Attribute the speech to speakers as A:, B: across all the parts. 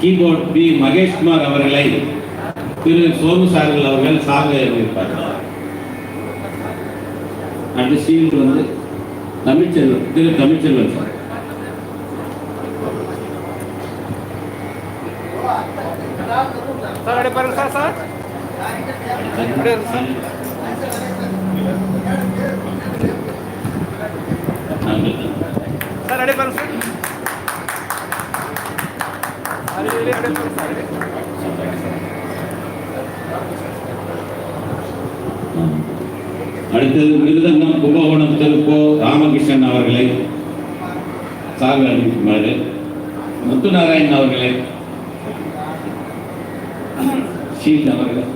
A: Keyboard B Maheshkumar அவர்களை திரு சோமு சார்கள் அவர்கள் சாக இருப்பார்கள். அடுத்த ஷீல்டு வந்து தமிழ்ச்செல்வன், திரு தமிழ்ச்செல்வன் சார்.
B: சார் அப்படியே பாருங்க சார். சார் அப்படியே சார். சார் அப்படியே பாருங்க சார். அப்படியே பாருங்க சார்.
A: அடுத்தது மிருதங்கம் கும்பகோணம் திருப்போ ராமகிருஷ்ணன் அவர்களை சார்பு அறிவிக்குமாறு, முத்துநாராயணன் அவர்களை ஷீல்ட் அவர்கள்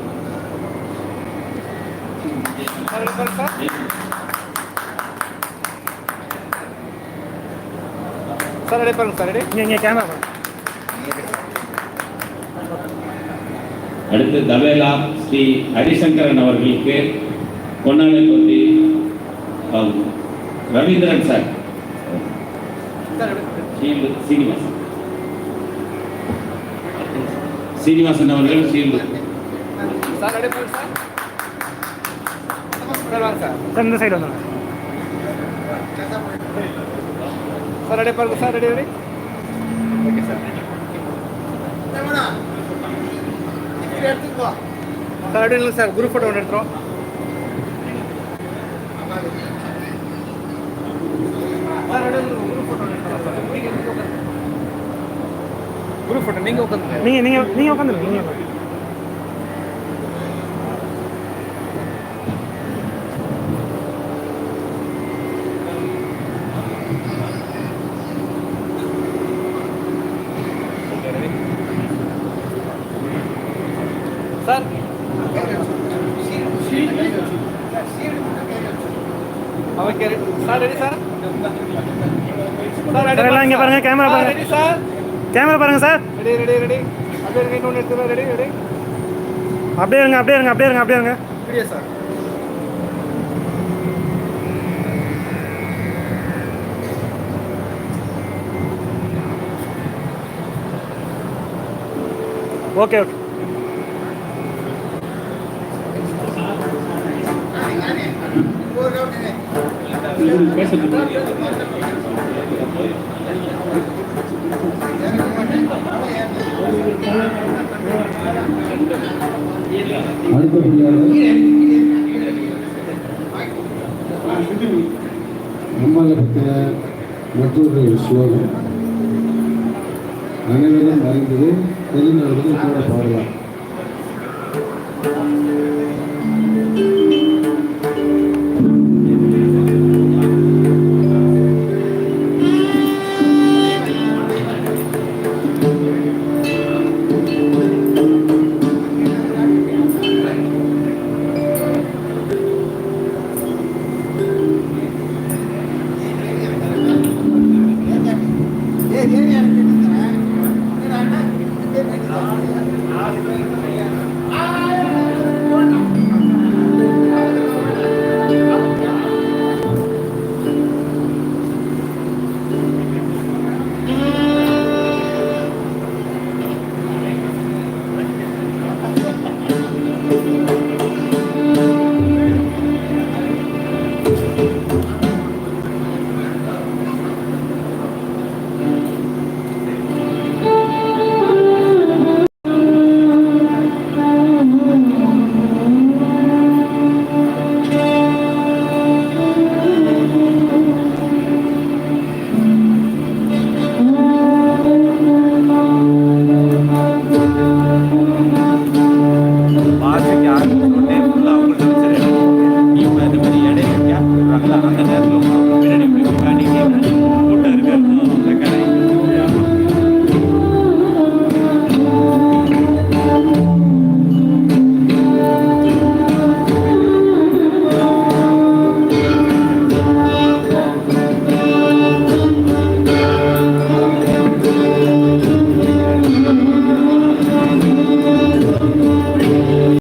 B: சார் அப்படியே பாருங்க சார். இங்கே கேமரா.
A: அடுத்து தபேலா ஸ்ரீ ஹரிசங்கரன் அவர்களுக்கு பொன்னாலைப்பட்டி ரவீந்திரன் சார். சீனிவாசன் சீனிவாசன் அவர்கள் ஷீல்டு.
B: சார் அப்படியே பாருங்க சார். சார் வாங்க சார். சார் இந்த சைடு வந்துடுங்க சார். அப்படியே பாருங்க sir. Ready ready. Okay sir. Sir அப்படியே இல்லை சார். குரூப் ஃபோட்டோ ஒன்று எடுத்துகிறோம். சார் அப்படியே குரூப் ஃபோட்டோ ஒன்று எடுத்துகிறோம் சார். குரூப் ஃபோட்டோ நீங்கள் உட்காந்துங்க. நீங்கள் உட்காந்துருங்க. நீங்கள் உட்காந்து sir. Okay sir. Ready sir. Sir எல்லாம் இங்கே பாருங்க. கேமரா பாருங்க. Ready sir. கேமரா பாருங்க சார். Ready ready ready. அப்படியே இருங்க. இன்னொன்று எடுத்துக்கலாம். Ready ready. அப்படியே இருங்க. அப்படியே இருங்க. அப்படியே இருங்க. அப்படியே இருங்க. Video sir. Okay okay.
C: நம்மளை பற்றின மற்றொரு ஸ்லோகம். அனைவரும் அறிந்தது, தெரிந்தவர்கள் கூட பாடலாம்.